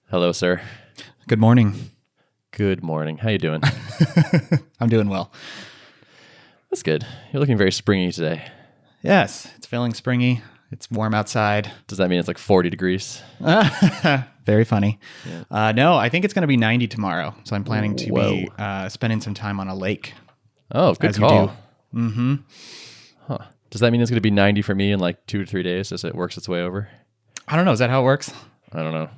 Hello, sir. Good morning. Good morning. How you doing? I'm doing well. That's good. You're looking very springy today. Yes, it's feeling springy. It's warm outside. Does that mean it's like 40 degrees? Very funny. Yeah. No, I think it's going to be 90 tomorrow. So I'm planning to Whoa. be spending some time on a lake. Oh, good as call. You do. Mm-hmm. Huh. Does that mean it's going to be 90 for me in like 2 to 3 days as it works its way over? I don't know. Is that how it works? I don't know.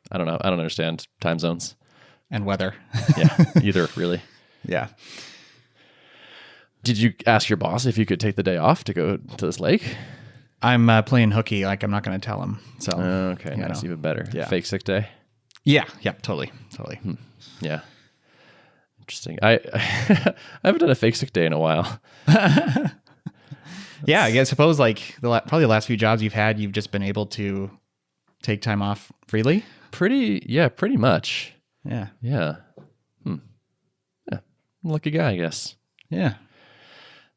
I don't understand time zones. And weather. Yeah, either, really. Yeah. Did you ask your boss if you could take the day off to go to this lake? I'm playing hooky. Like, I'm not going to tell him. So. Okay, nice. Even better. Yeah. Fake sick day? Yeah. Totally. Yeah. Interesting. I haven't done a fake sick day in a while. Yeah, I suppose like probably the last few jobs you've had, you've just been able to take time off freely. Pretty much. Yeah. Yeah. Yeah. Lucky guy, I guess. Yeah.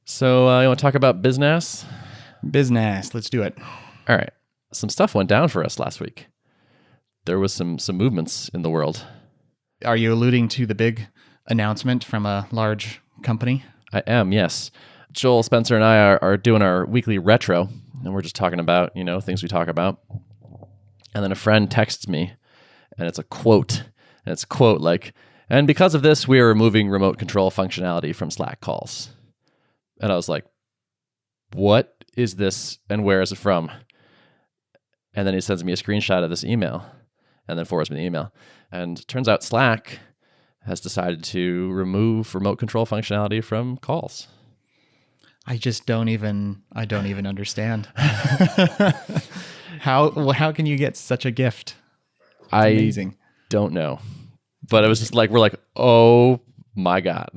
So you want to talk about business? Business. Let's do it. All right. Some stuff went down for us last week. There was some movements in the world. Are you alluding to the big announcement from a large company? I am, yes. Joel, Spencer, and I are doing our weekly retro, and we're just talking about, things we talk about. And then a friend texts me, and it's a quote. And it's a quote like, "And because of this, we are removing remote control functionality from Slack calls." And I was like, what is this, and where is it from? And then he sends me a screenshot of this email, and then forwards me the email. And it turns out Slack has decided to remove remote control functionality from calls. I don't even understand. How can you get such a gift? It's amazing. Don't know. But it was just like, we're like, oh my God.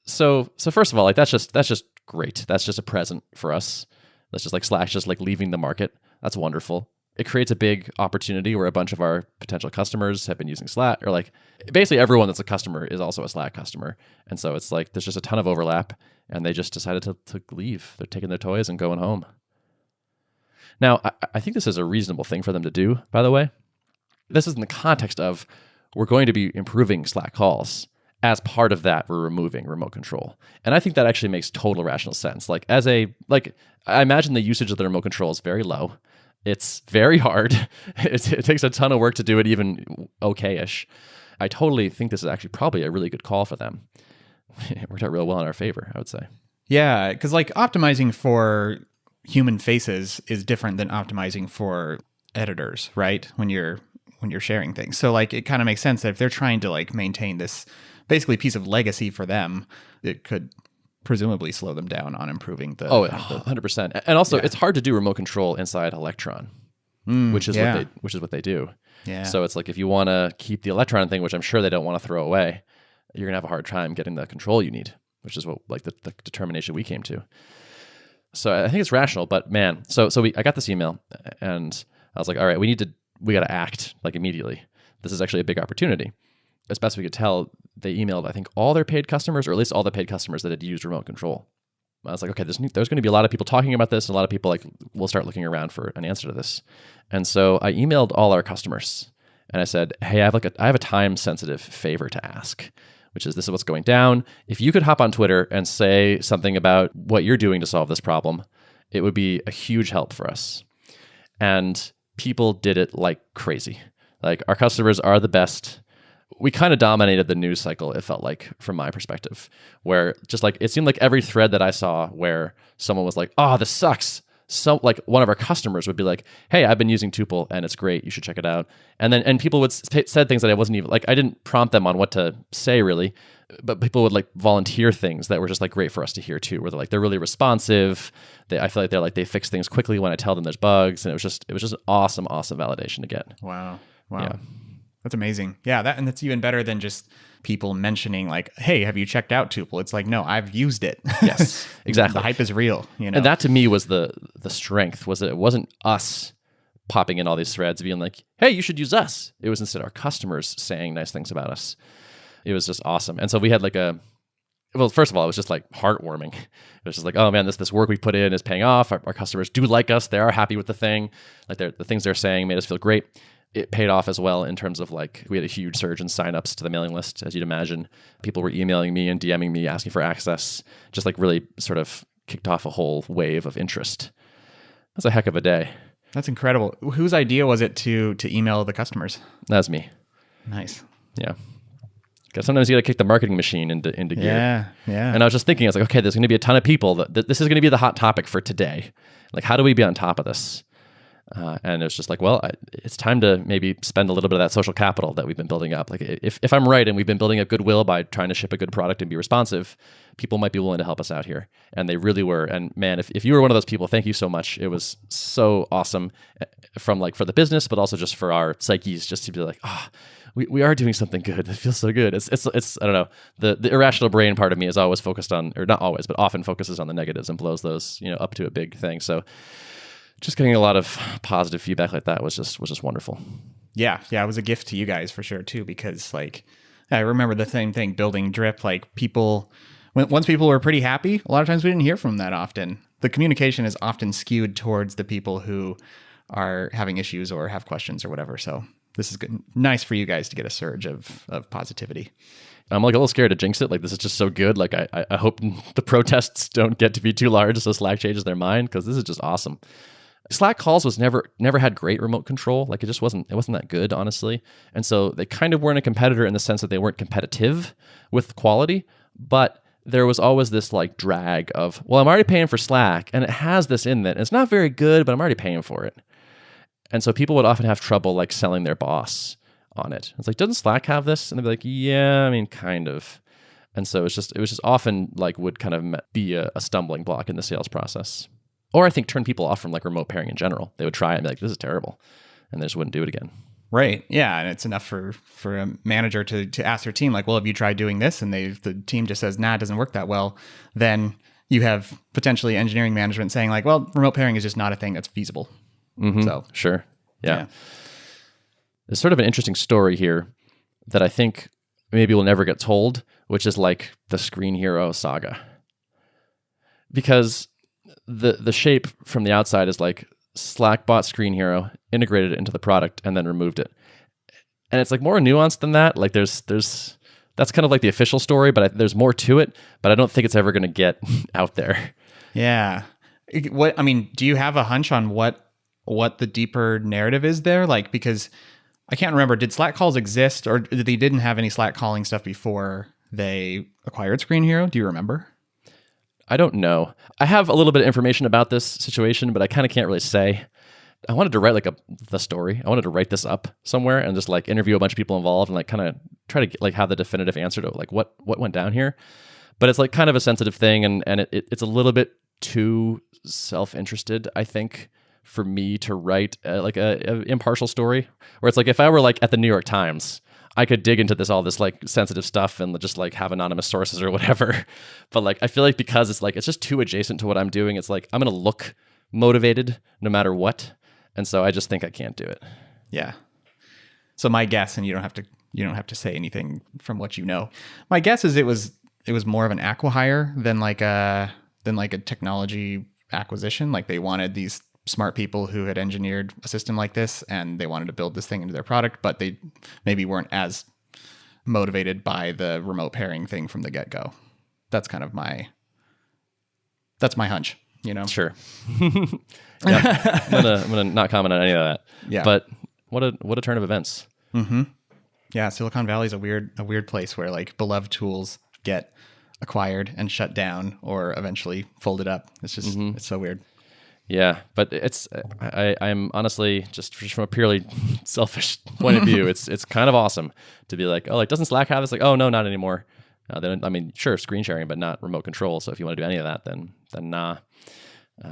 So first of all, like that's just great. That's just a present for us. That's just like Slack's just like leaving the market. That's wonderful. It creates a big opportunity where a bunch of our potential customers have been using Slack, or like basically everyone that's a customer is also a Slack customer. And so it's like there's just a ton of overlap, and they just decided to leave. They're taking their toys and going home. Now, I think this is a reasonable thing for them to do, by the way. This is in the context of we're going to be improving Slack calls. As part of that, we're removing remote control. And I think that actually makes total rational sense. I imagine the usage of the remote control is very low. It's very hard. It takes a ton of work to do it even okay-ish. I totally think this is actually probably a really good call for them. It worked out real well in our favor, I would say. Yeah, because like optimizing for human faces is different than optimizing for editors, right? When you're sharing things. So like it kind of makes sense that if they're trying to like maintain this basically piece of legacy for them, it could presumably slow them down on improving the... 100%. And also, It's hard to do remote control inside Electron, which is what they do. Yeah. So it's like if you want to keep the Electron thing, which I'm sure they don't want to throw away, you're going to have a hard time getting the control you need, which is what like the determination we came to. So I think it's rational, but man, I got this email and I was like, all right, we got to act like immediately. This is actually a big opportunity. As best we could tell, they emailed, I think, all their paid customers, or at least all the paid customers that had used remote control. I was like, okay, there's going to be a lot of people talking about this, and a lot of people like will start looking around for an answer to this. And so I emailed all our customers, and I said, hey, I have a time-sensitive favor to ask, which is this is what's going down. If you could hop on Twitter and say something about what you're doing to solve this problem, it would be a huge help for us. And people did it like crazy. Like our customers are the best. We kind of dominated the news cycle, it felt like, from my perspective, where just like it seemed like every thread that I saw where someone was like, oh, this sucks. So like one of our customers would be like, hey, I've been using Tuple and it's great. You should check it out. And people would said things that I wasn't even like, I didn't prompt them on what to say really, but people would like volunteer things that were just like great for us to hear too, where they're really responsive. I feel like they fix things quickly when I tell them there's bugs. And it was just an awesome validation to get. Wow. Yeah. That's amazing. Yeah, that's even better than just people mentioning like, hey, have you checked out Tuple? It's like, no, I've used it. Yes, exactly. The hype is real. And that to me was the strength, was that it wasn't us popping in all these threads being like, hey, you should use us. It was instead our customers saying nice things about us. It was just awesome. And so we had first of all, it was just like heartwarming. It was just like, oh man, this work we put in is paying off. Our customers do like us. They are happy with the thing. Like the things they're saying made us feel great. it paid off as well in terms of like we had a huge surge in signups to the mailing list, as you'd imagine. People were emailing me and DMing me asking for access, just like really sort of kicked off a whole wave of interest. That's a heck of a day. That's incredible. Whose idea was it to email the customers? That's me. Nice. Yeah. Because sometimes you got to kick the marketing machine into gear. Yeah. And I was just thinking, I was like, okay, there's going to be a ton of people. This is going to be the hot topic for today. Like, how do we be on top of this? And it was just like, well, it's time to maybe spend a little bit of that social capital that we've been building up. Like, if I'm right and we've been building up goodwill by trying to ship a good product and be responsive, people might be willing to help us out here. And they really were. And man, if you were one of those people, thank you so much. It was so awesome from like for the business, but also just for our psyches, just to be like, we are doing something good. It feels so good. It's I don't know. The irrational brain part of me is always focused on, or not always, but often focuses on the negatives and blows those, up to a big thing. So just getting a lot of positive feedback like that was just wonderful. Yeah. It was a gift to you guys for sure too, because like I remember the same thing building Drip. Like once people were pretty happy, a lot of times we didn't hear from them that often. The communication is often skewed towards the people who are having issues or have questions or whatever. So this is good. Nice for you guys to get a surge of positivity. I'm like a little scared to jinx it. Like, this is just so good. Like, I hope the protests don't get to be too large so Slack changes their mind, because this is just awesome. Slack calls was never had great remote control. Like, it wasn't that good, honestly. And so they kind of weren't a competitor in the sense that they weren't competitive with quality, but there was always this like drag of, well, I'm already paying for Slack and it has this in it. It's not very good, but I'm already paying for it. And so people would often have trouble like selling their boss on it. It's like, doesn't Slack have this? And they'd be like, yeah, I mean, kind of. And so it was just often like would kind of be a stumbling block in the sales process. Or I think turn people off from like remote pairing in general. They would try it and be like, this is terrible. And they just wouldn't do it again. Right. Yeah. And it's enough for a manager to ask their team, like, well, have you tried doing this? And the team just says, nah, it doesn't work that well. Then you have potentially engineering management saying like, well, remote pairing is just not a thing that's feasible. Mm-hmm. So sure. Yeah. There's sort of an interesting story here that I think maybe will never get told, which is like the Screenhero Saga. Because the shape from the outside is like Slack bought Screenhero, integrated it into the product, and then removed it. And it's like more nuanced than that. Like there's that's kind of like the official story, but there's more to it. But I don't think it's ever going to get out there. Yeah. Do you have a hunch on what the deeper narrative is there? Like, because I can't remember, did Slack calls exist, or they didn't have any Slack calling stuff before they acquired Screenhero? Do you remember? I don't know. I have a little bit of information about this situation, but I kind of can't really say. I wanted to write the story. I wanted to write this up somewhere and just like interview a bunch of people involved and like kind of try to get, like have the definitive answer to like what went down here. But it's like kind of a sensitive thing, and it's a little bit too self-interested, I think, for me to write like a impartial story. Where it's like if I were like at the New York Times, I could dig into all this like sensitive stuff and just like have anonymous sources or whatever. But like I feel like because it's just too adjacent to what I'm doing, it's like I'm gonna look motivated no matter what. And so I just think I can't do it. Yeah. So my guess, and you don't have to say anything from what you know. My guess is it was more of an acqui-hire than like a technology acquisition. Like they wanted these smart people who had engineered a system like this, and they wanted to build this thing into their product, but they maybe weren't as motivated by the remote pairing thing from the get-go. That's kind of my hunch, Sure. Yeah. I'm gonna not comment on any of that. Yeah. But what a turn of events. Mm-hmm. Yeah, Silicon Valley is a weird place where like beloved tools get acquired and shut down or eventually folded up. It's just It's so weird. Yeah, but I'm honestly just from a purely selfish point of view, it's kind of awesome to be like, oh, like doesn't Slack have this? Like, oh no, not anymore. Then I mean, sure, screen sharing, but not remote control. So if you want to do any of that, then nah.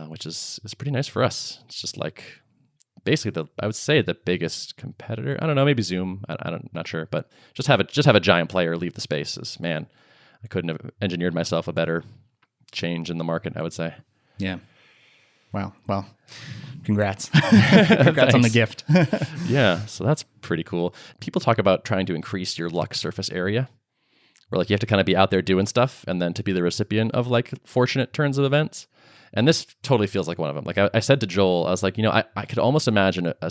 Which is pretty nice for us. It's just like basically I would say the biggest competitor. I don't know, maybe Zoom. Not sure, but just have a giant player leave the space. Man, I couldn't have engineered myself a better change in the market, I would say. Yeah. Wow. Well, congrats. Congrats on the gift. Yeah, so that's pretty cool. People talk about trying to increase your luck surface area, where like you have to kind of be out there doing stuff and then to be the recipient of like fortunate turns of events. And this totally feels like one of them. Like I said to Joel, I was like, I could almost imagine a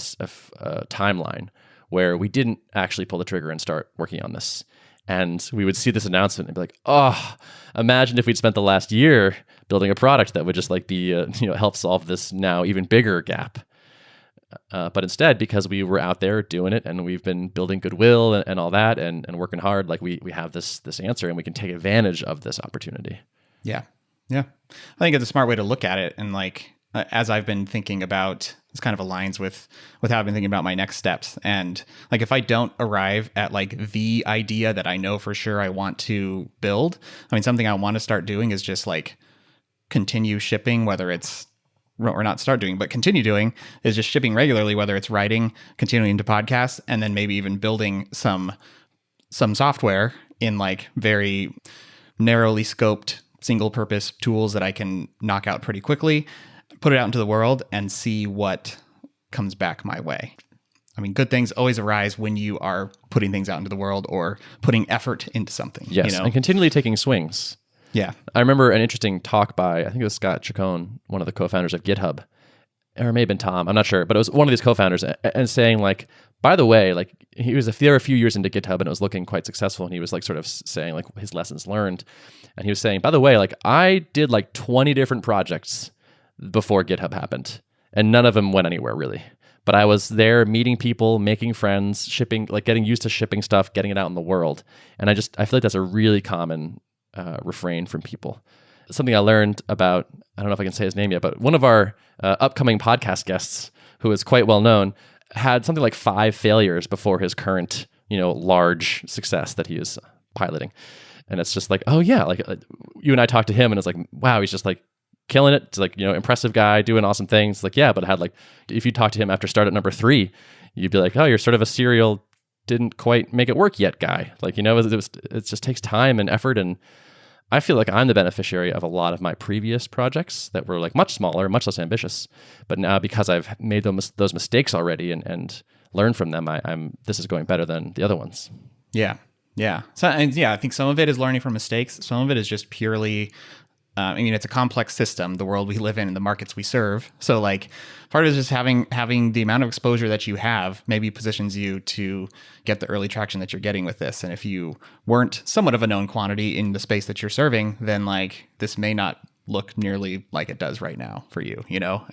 timeline where we didn't actually pull the trigger and start working on this. And we would see this announcement and be like, oh, imagine if we'd spent the last year building a product that would just like be, help solve this now even bigger gap. But instead, because we were out there doing it and we've been building goodwill and all that and working hard, like we have this answer and we can take advantage of this opportunity. Yeah. Yeah. I think it's a smart way to look at it. And like, as I've been thinking about, this kind of aligns with how I've been thinking about my next steps. And like, if I don't arrive at like the idea that I know for sure I want to build, I mean, something I want to start doing is just like continue shipping, whether it's, or not start doing, but continue doing is just shipping regularly, whether it's writing, continuing to podcasts, and then maybe even building some software in like very narrowly scoped single purpose tools that I can knock out pretty quickly, put it out into the world and see what comes back my way. I mean, good things always arise when you are putting things out into the world or putting effort into something. Yes, and continually taking swings. Yeah. I remember an interesting talk by, I think it was Scott Chacon, one of the co-founders of GitHub, or it may have been Tom, I'm not sure, but it was one of these co-founders, and saying like, by the way, like they were a few years into GitHub and it was looking quite successful, and he was like sort of saying like his lessons learned, and he was saying, by the way, like I did like 20 different projects before GitHub happened, and none of them went anywhere really. But I was there meeting people, making friends, shipping, like getting used to shipping stuff, getting it out in the world, and I feel like that's a really common refrain from people. Something I learned about, I don't know if I can say his name yet, but one of our upcoming podcast guests, who is quite well known, had something like 5 failures before his current, large success that he is piloting. And it's just like, oh yeah, like you and I talked to him and it's like, wow, he's just like killing it. It's like, impressive guy doing awesome things. Like, yeah, but it had like, if you talk to him after startup number 3, you'd be like, oh, you're sort of a serial didn't quite make it work yet guy. Like, it just takes time and effort. And I feel like I'm the beneficiary of a lot of my previous projects that were like much smaller, much less ambitious. But now because I've made those mistakes already and learned from them, this is going better than the other ones. Yeah. Yeah. So, I think some of it is learning from mistakes. Some of it is just purely, it's a complex system, the world we live in and the markets we serve. So like part of it is just having the amount of exposure that you have maybe positions you to get the early traction that you're getting with this. And if you weren't somewhat of a known quantity in the space that you're serving, then like this may not look nearly like it does right now for you,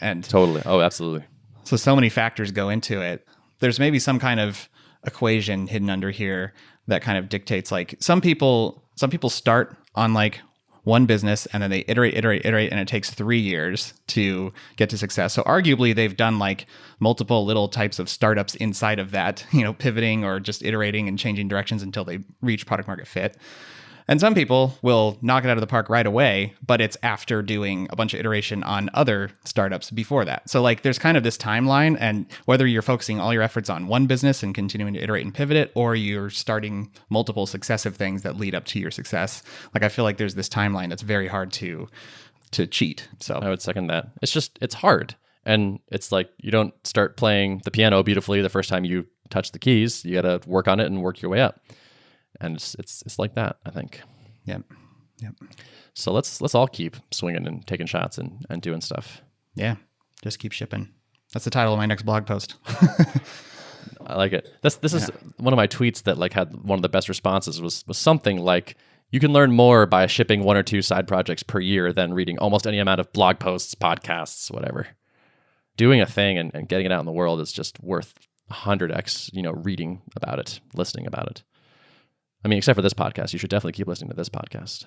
and totally. Oh, absolutely. So many factors go into it. There's maybe some kind of equation hidden under here that kind of dictates like some people start on like one business and then they iterate, and it takes 3 years to get to success. So arguably they've done like multiple little types of startups inside of that, pivoting or just iterating and changing directions until they reach product market fit. And some people will knock it out of the park right away, but it's after doing a bunch of iteration on other startups before that. So like there's kind of this timeline, and whether you're focusing all your efforts on one business and continuing to iterate and pivot it, or you're starting multiple successive things that lead up to your success, like I feel like there's this timeline that's very hard to cheat. So I would second that. It's hard. And it's like you don't start playing the piano beautifully the first time you touch the keys. You got to work on it and work your way up. And it's like that, I think. Yep. So let's all keep swinging and taking shots and doing stuff. Yeah, just keep shipping. That's the title of my next blog post. I like it. This is one of my tweets that like had one of the best responses was something like, you can learn more by shipping 1 or 2 side projects per year than reading almost any amount of blog posts, podcasts, whatever. Doing a thing and getting it out in the world is just worth 100x, reading about it, listening about it. I mean, except for this podcast, you should definitely keep listening to this podcast.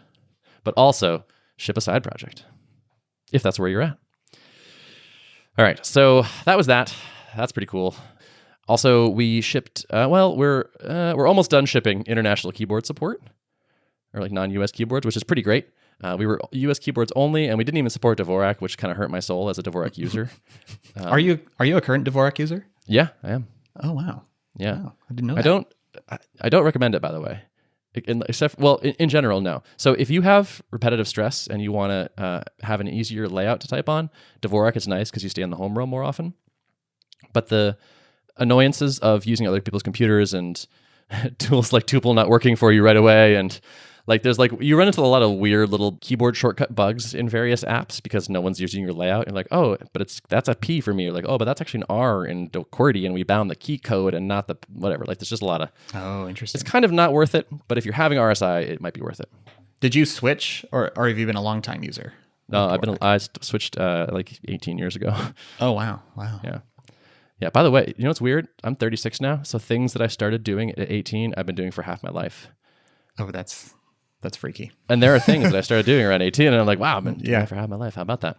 But also, ship a side project, if that's where you're at. All right, so that was that. That's pretty cool. Also, we shipped, we're almost done shipping international keyboard support, or like non-US keyboards, which is pretty great. We were US keyboards only, and we didn't even support Dvorak, which kind of hurt my soul as a Dvorak user. Are you a current Dvorak user? Yeah, I am. Oh, wow. Yeah. Wow. I didn't know that. I don't recommend it, by the way. In general, no. So if you have repetitive stress and you want to have an easier layout to type on, Dvorak is nice because you stay in the home row more often. But the annoyances of using other people's computers and tools like Tuple not working for you right away, and Like there's like you run into a lot of weird little keyboard shortcut bugs in various apps because no one's using your layout. And like, oh, but that's a P for me. You're like, oh, but that's actually an R in QWERTY, and we bound the key code and not the whatever. Like there's just a lot of interesting. It's kind of not worth it, but if you're having RSI, it might be worth it. Did you switch, or have you been a long time user? No, I switched like 18 years ago. Oh wow. Yeah. By the way, you know what's weird? I'm 36 now, so things that I started doing at 18, I've been doing for half my life. Oh, that's freaky. And there are things that I started doing around 18, and I'm like, wow, I've been doing it for half my life. How about that?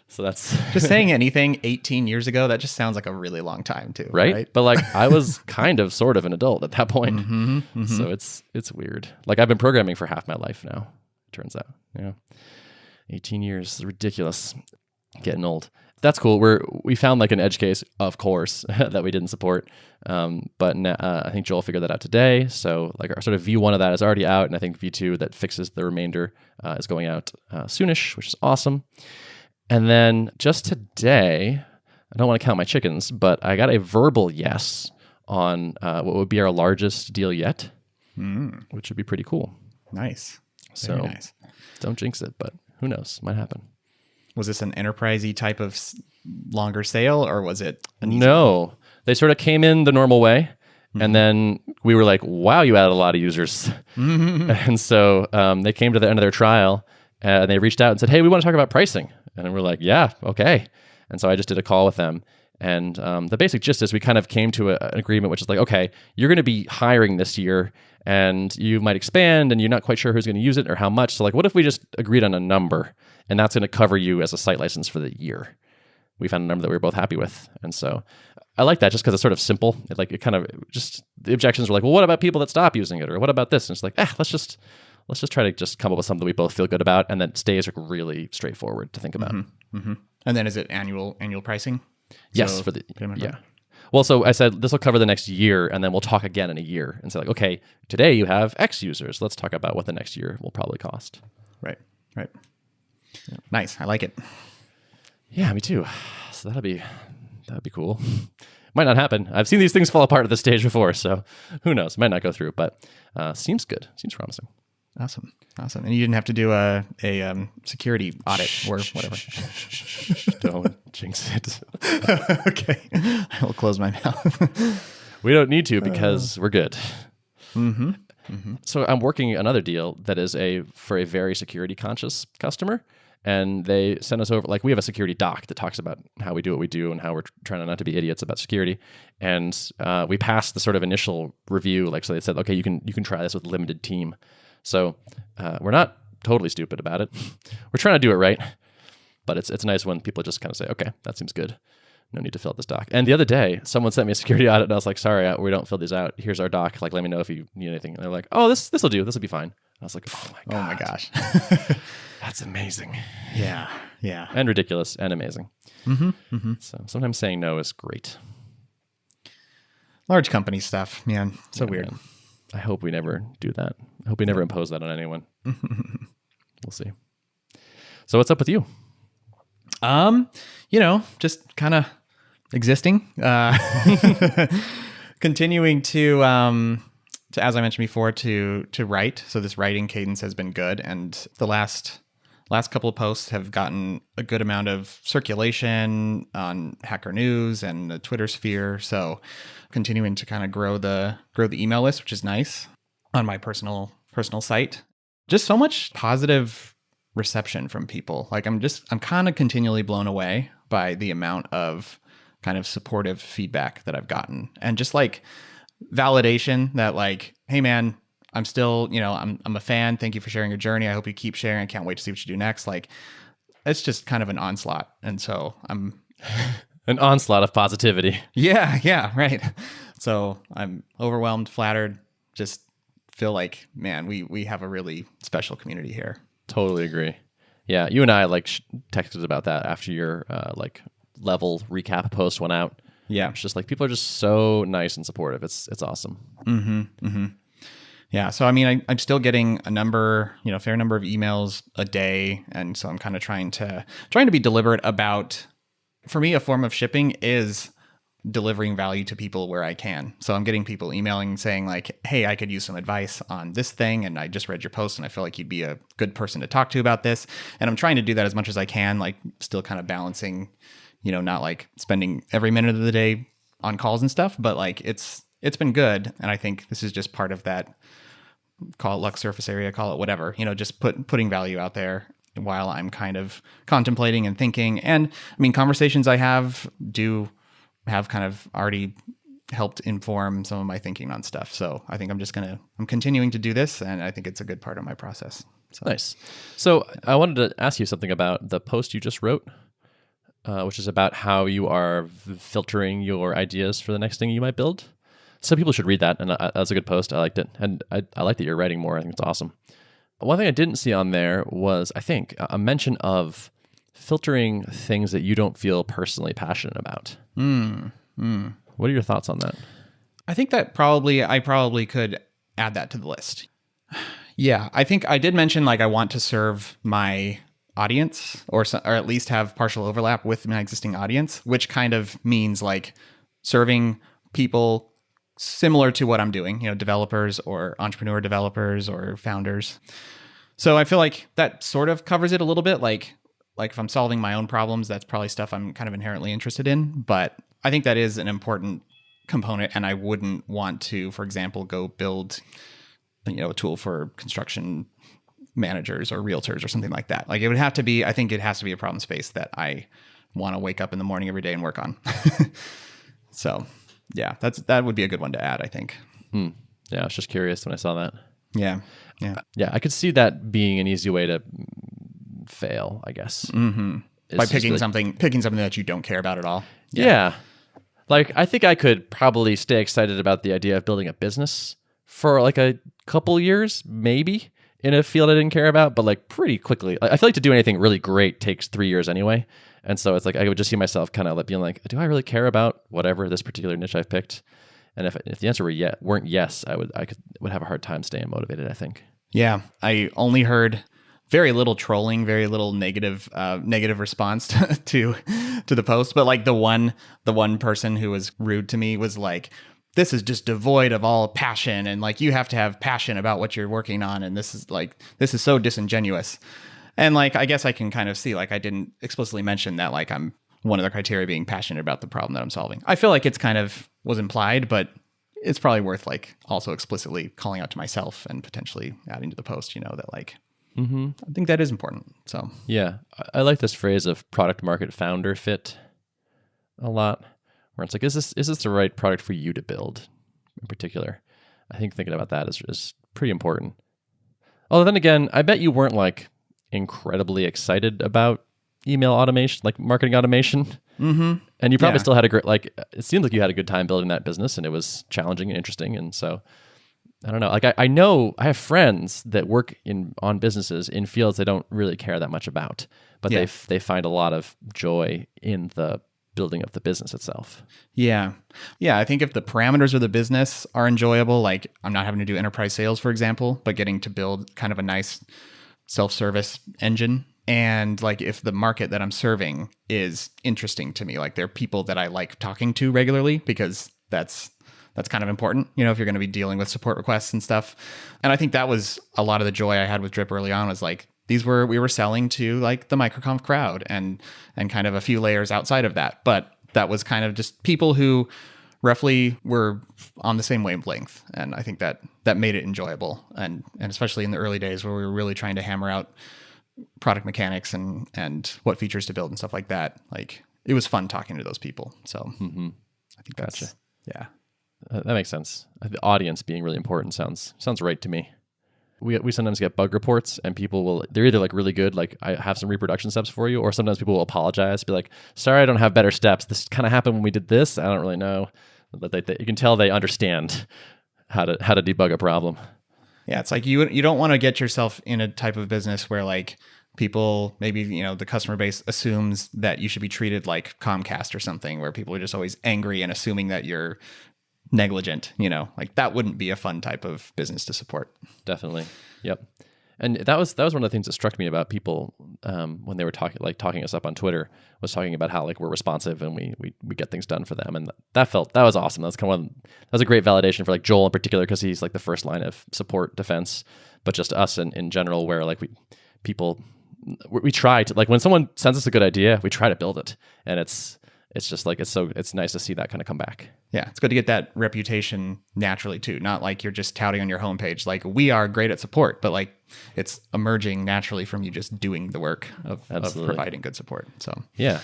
So that's just saying anything 18 years ago. That just sounds like a really long time too, right? But like, I was kind of, sort of an adult at that point. So it's weird. Like I've been programming for half my life now. It turns out, 18 years is ridiculous. Getting old. That's cool. We found like an edge case, of course, that we didn't support. But I think Joel figured that out today. So like our sort of V1 of that is already out. And I think V2 that fixes the remainder is going out soonish, which is awesome. And then just today, I don't want to count my chickens, but I got a verbal yes on what would be our largest deal yet, which would be pretty cool. Nice. So very nice. Don't jinx it, but who knows? Might happen. Was this an enterprise-y type of longer sale, or was it? No, they sort of came in the normal way. And then we were like, wow, you added a lot of users. And so they came to the end of their trial and they reached out and said, hey, we want to talk about pricing. And we're like, yeah, okay. And so I just did a call with them. And the basic gist is we kind of came to an agreement, which is like, okay, you're going to be hiring this year and you might expand and you're not quite sure who's going to use it or how much. So like, what if we just agreed on a number and that's going to cover you as a site license for the year? We found a number that we were both happy with. And so I like that just because it's sort of simple. It kind of just, the objections were like, well, what about people that stop using it? Or what about this? And it's like, let's just try to just come up with something we both feel good about and that stays like really straightforward to think about. And then is it annual pricing? Yes, for the yeah. Well, so I said this will cover the next year, and then we'll talk again in a year and say like, okay, today you have X users. Let's talk about what the next year will probably cost. Right. Yeah. Nice. I like it. Yeah, me too. So that'd be cool. Might not happen. I've seen these things fall apart at this stage before, so who knows? Might not go through, but seems good. Seems promising. Awesome. And you didn't have to do a security audit or whatever. Don't jinx it. Okay. I will close my mouth. We don't need to because we're good. So I'm working another deal that is for a very security conscious customer. And they sent us over, like we have a security doc that talks about how we do what we do and how we're trying not to be idiots about security. And we passed the sort of initial review. Like, so they said, okay, you can try this with limited team. So we're not totally stupid about it. We're trying to do it right. But it's nice when people just kind of say, okay, that seems good. No need to fill out this doc. And the other day, someone sent me a security audit and I was like, sorry, we don't fill these out. Here's our doc. Like, let me know if you need anything. And they're like, oh, this will do. This will be fine. I was like, oh my gosh. That's amazing. Yeah. And ridiculous and amazing. So sometimes saying no is great. Large company stuff, man. So weird. Man. I hope we never do that. I hope we never impose that on anyone. We'll see. So what's up with you? Just kind of existing, continuing to, as I mentioned before, to write. So this writing cadence has been good. And the last couple of posts have gotten a good amount of circulation on Hacker News and the Twitter sphere. So continuing to kind of grow the email list, which is nice, on my personal site. Just so much positive reception from people. Like I'm kind of continually blown away by the amount of kind of supportive feedback that I've gotten, and just like validation that like, hey man, I'm still, I'm a fan. Thank you for sharing your journey. I hope you keep sharing. I can't wait to see what you do next. Like, it's just kind of an onslaught. And so I'm an onslaught of positivity. Yeah, right. So I'm overwhelmed, flattered, just feel like, man, we have a really special community here. Totally agree. Yeah, you and I texted about that after your level recap post went out. Yeah, it's just like people are just so nice and supportive. It's awesome. Yeah, so I mean, I'm still getting a fair number of emails a day, and so I'm kind of trying to be deliberate about. For me, a form of shipping is delivering value to people where I can. So I'm getting people emailing saying like, hey, I could use some advice on this thing. And I just read your post and I feel like you'd be a good person to talk to about this. And I'm trying to do that as much as I can, like still kind of balancing, not like spending every minute of the day on calls and stuff, but like it's been good. And I think this is just part of that, call it luck surface area, call it whatever, just putting value out there while I'm kind of contemplating and thinking. And I mean, conversations I have kind of already helped inform some of my thinking on stuff. So I think I'm continuing to do this, and I think it's a good part of my process. So. Nice. So I wanted to ask you something about the post you just wrote, which is about how you are filtering your ideas for the next thing you might build. Some people should read that, and that's a good post. I liked it, and I like that you're writing more. I think it's awesome. One thing I didn't see on there was, I think, a mention of filtering things that you don't feel personally passionate about. What are your thoughts on that? I think that I probably could add that to the list. Yeah, I think I did mention like I want to serve my audience or at least have partial overlap with my existing audience, which kind of means like serving people similar to what I'm doing, developers or entrepreneur developers or founders. So I feel like that sort of covers it a little bit. Like if I'm solving my own problems, that's probably stuff I'm kind of inherently interested in. But I think that is an important component. And I wouldn't want to, for example, go build, a tool for construction managers or realtors or something like that. Like it has to be a problem space that I want to wake up in the morning every day and work on. So yeah, that would be a good one to add, I think. Yeah, I was just curious when I saw that. Yeah. I could see that being an easy way to fail, I guess. Mm-hmm. By picking something that you don't care about at all. Yeah. Like, I think I could probably stay excited about the idea of building a business for like a couple years, maybe, in a field I didn't care about, but like pretty quickly. I feel like to do anything really great takes 3 years anwoy. And so it's like, I would just see myself kind of being like, do I really care about whatever this particular niche I've picked? And if the answer weren't yes, I would have a hard time staying motivated, I think. Yeah. I only heard very little trolling, very little negative response to the post. But like the one person who was rude to me was like, this is just devoid of all passion. And like, you have to have passion about what you're working on. And this is so disingenuous. And like, I guess I can kind of see, like, I didn't explicitly mention that, like, I'm one of the criteria being passionate about the problem that I'm solving. I feel like it's kind of was implied, but it's probably worth like also explicitly calling out to myself and potentially adding to the post, that like, I think that is important. So yeah, I like this phrase of product market founder fit a lot, where it's like, is this the right product for you to build in particular? I think thinking about that is pretty important. Although then again, I bet you weren't like incredibly excited about email automation, like marketing automation. Mm-hmm. And you probably still had it seemed like you had a good time building that business, and it was challenging and interesting. And so I don't know, like I know I have friends that work on businesses in fields they don't really care that much about, but they find a lot of joy in the building of the business itself. Yeah. I think if the parameters of the business are enjoyable, like I'm not having to do enterprise sales, for example, but getting to build kind of a nice self-service engine. And like if the market that I'm serving is interesting to me, like they're people that I like talking to regularly, because that's kind of important, if you're going to be dealing with support requests and stuff. And I think that was a lot of the joy I had with Drip early on, was like we were selling to like the microconf crowd and kind of a few layers outside of that. But that was kind of just people who roughly were on the same wavelength. And I think that made it enjoyable. And especially in the early days where we were really trying to hammer out product mechanics and what features to build and stuff like that. Like it was fun talking to those people. So I think that's, gotcha. Yeah. That makes sense. The audience being really important sounds right to me. We sometimes get bug reports, and they're either like really good, like I have some reproduction steps for you, or sometimes people will apologize, be like, sorry, I don't have better steps. This kind of happened when we did this. I don't really know. But you can tell they understand how to debug a problem. Yeah, it's like you don't want to get yourself in a type of business where like people, maybe, the customer base assumes that you should be treated like Comcast or something, where people are just always angry and assuming that you're negligent, like that wouldn't be a fun type of business to support. Definitely. Yep. And that was one of the things that struck me about people when they were talking us up on Twitter, was talking about how like we're responsive and we get things done for them, and that was awesome. That's that was a great validation for like Joel in particular, because he's like the first line of support defense, but just us in general, where like we try to, like, when someone sends us a good idea, we try to build it, and it's just like it's nice to see that kind of come back. Yeah, it's good to get that reputation naturally too. Not like you're just touting on your homepage, like we are great at support, but like it's emerging naturally from you just doing the work of providing good support. So yeah,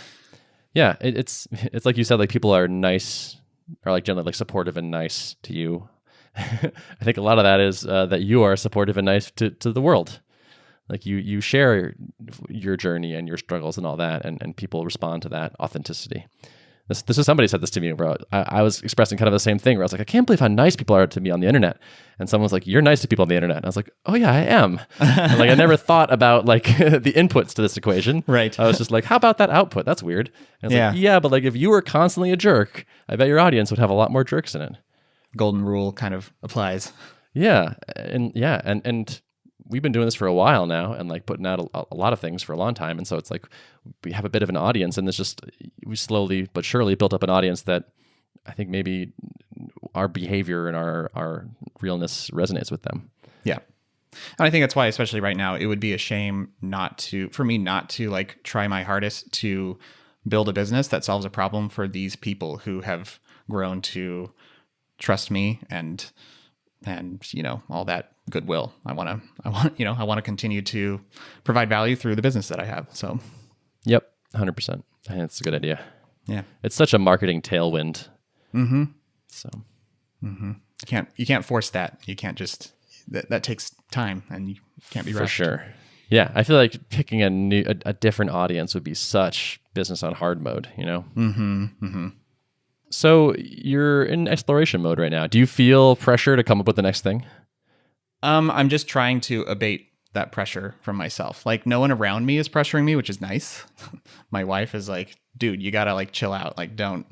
it's like you said, like people are nice, or like generally like supportive and nice to you. I think a lot of that is that you are supportive and nice to the world. Like you share your journey and your struggles and all that, and people respond to that authenticity. This is somebody said this to me, bro. I was expressing kind of the same thing, where I was like, I can't believe how nice people are to me on the internet. And someone was like, you're nice to people on the internet. And I was like, oh yeah, I am. And like I never thought about like the inputs to this equation. Right. I was just like, how about that output? That's weird. And I was like, yeah, but like if you were constantly a jerk, I bet your audience would have a lot more jerks in it. Golden rule kind of applies. Yeah. And we've been doing this for a while now, and like putting out a lot of things for a long time. And so it's like we have a bit of an audience, and we slowly but surely built up an audience that I think maybe our behavior and our realness resonates with them. Yeah. And I think that's why, especially right now, it would be a shame for me not to like try my hardest to build a business that solves a problem for these people who have grown to trust me and all that goodwill. I want to continue to provide value through the business that I have. So, yep, 100%. I think it's a good idea. Yeah, it's such a marketing tailwind. Mm-hmm. So, you can't force that. You can't just that takes time, and you can't be rushed. For sure. Yeah, I feel like picking a different audience would be such business on hard mode. Mm-hmm. Mm-hmm. So you're in exploration mode right now. Do you feel pressure to come up with the next thing? I'm just trying to abate that pressure from myself. Like no one around me is pressuring me, which is nice. My wife is like, dude, you gotta like chill out. Like don't.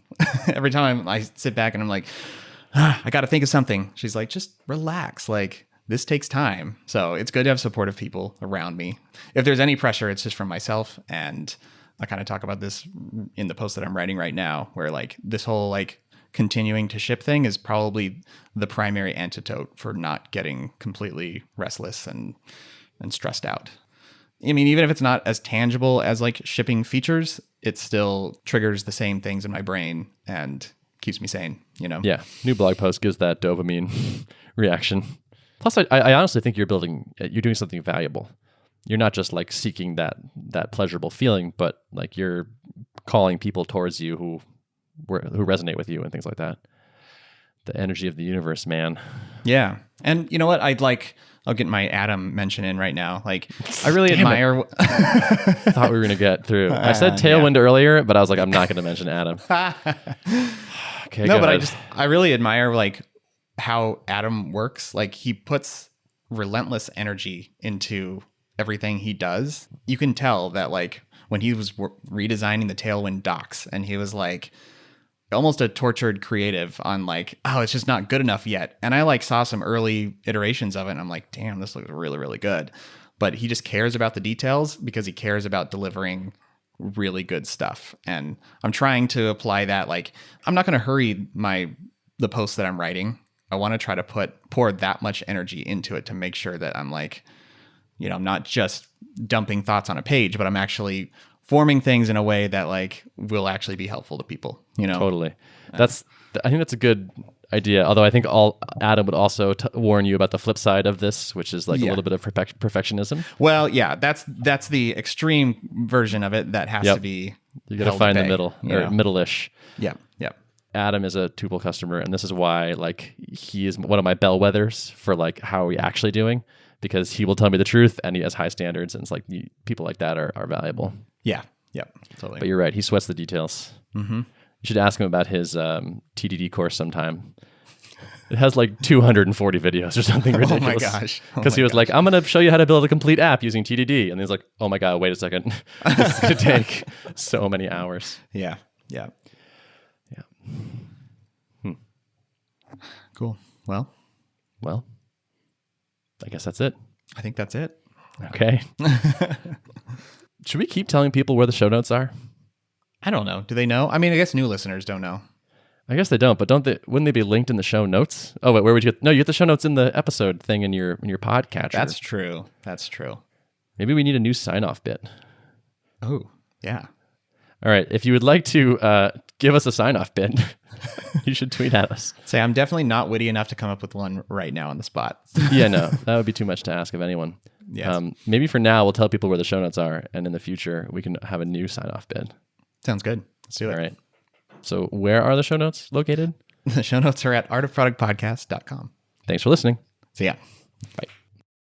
Every time I sit back and I'm like, I gotta think of something. She's like, just relax. Like this takes time. So it's good to have supportive people around me. If there's any pressure, it's just from myself. And I kind of talk about this in the post that I'm writing right now, where like this whole like continuing to ship thing is probably the primary antidote for not getting completely restless and stressed out. I mean, even if it's not as tangible as like shipping features, it still triggers the same things in my brain and keeps me sane, Yeah. New blog post gives that dopamine reaction. Plus, I honestly think you're doing something valuable. You're not just like seeking that pleasurable feeling, but like you're calling people towards you who resonate with you and things like that. The energy of the universe, man. Yeah. And you know what? I'll get my Adam mention in right now. Like I really admire. Thought we were going to get through. I said Tailwind earlier, but I was like, I'm not going to mention Adam. Okay. No, but I really admire like how Adam works. Like he puts relentless energy into everything he does. You can tell that like when he was redesigning the Tailwind docs, and he was like almost a tortured creative on like, oh, it's just not good enough yet. And I like saw some early iterations of it, and I'm like, damn, this looks really, really good. But he just cares about the details because he cares about delivering really good stuff. And I'm trying to apply that. Like, I'm not going to hurry the posts that I'm writing. I want to try to pour that much energy into it to make sure that I'm like, I'm not just dumping thoughts on a page, but I'm actually forming things in a way that like will actually be helpful to people, Totally. I think that's a good idea. Although I think Adam would also warn you about the flip side of this, which is like a little bit of perfectionism. Well, yeah, that's the extreme version of it that has to be. You got to find the middle or middle-ish. Yeah. Yeah. Adam is a Tuple customer, and this is why like he is one of my bellwethers for like how are we actually doing, because he will tell me the truth and he has high standards, and it's like people like that are valuable. Yeah. Yep. Totally. But you're right. He sweats the details. Mm-hmm. You should ask him about his TDD course sometime. It has like 240 videos or something ridiculous. Oh my gosh. Because he was like, I'm going to show you how to build a complete app using TDD. And he's like, oh my God, wait a second. This is going to take so many hours. Yeah. Yeah. Cool. Well, I guess that's it. I think that's it. Okay. Should we keep telling people where the show notes are? I don't know. Do they know? I mean, I guess new listeners don't know. I guess they don't, but wouldn't they be linked in the show notes? Oh, wait, where would you get? No, you get the show notes in the episode thing in your podcatcher. That's true. That's true. Maybe we need a new sign-off bit. Oh, yeah. All right. If you would like to give us a sign-off bit, you should tweet at us. Say, I'm definitely not witty enough to come up with one right now on the spot. Yeah, no, that would be too much to ask of anyone. Yes. Maybe for now, we'll tell people where the show notes are, and in the future, we can have a new sign-off bit. Sounds good. Let's do it. All right. So where are the show notes located? The show notes are at artofproductpodcast.com. Thanks for listening. See ya. Bye.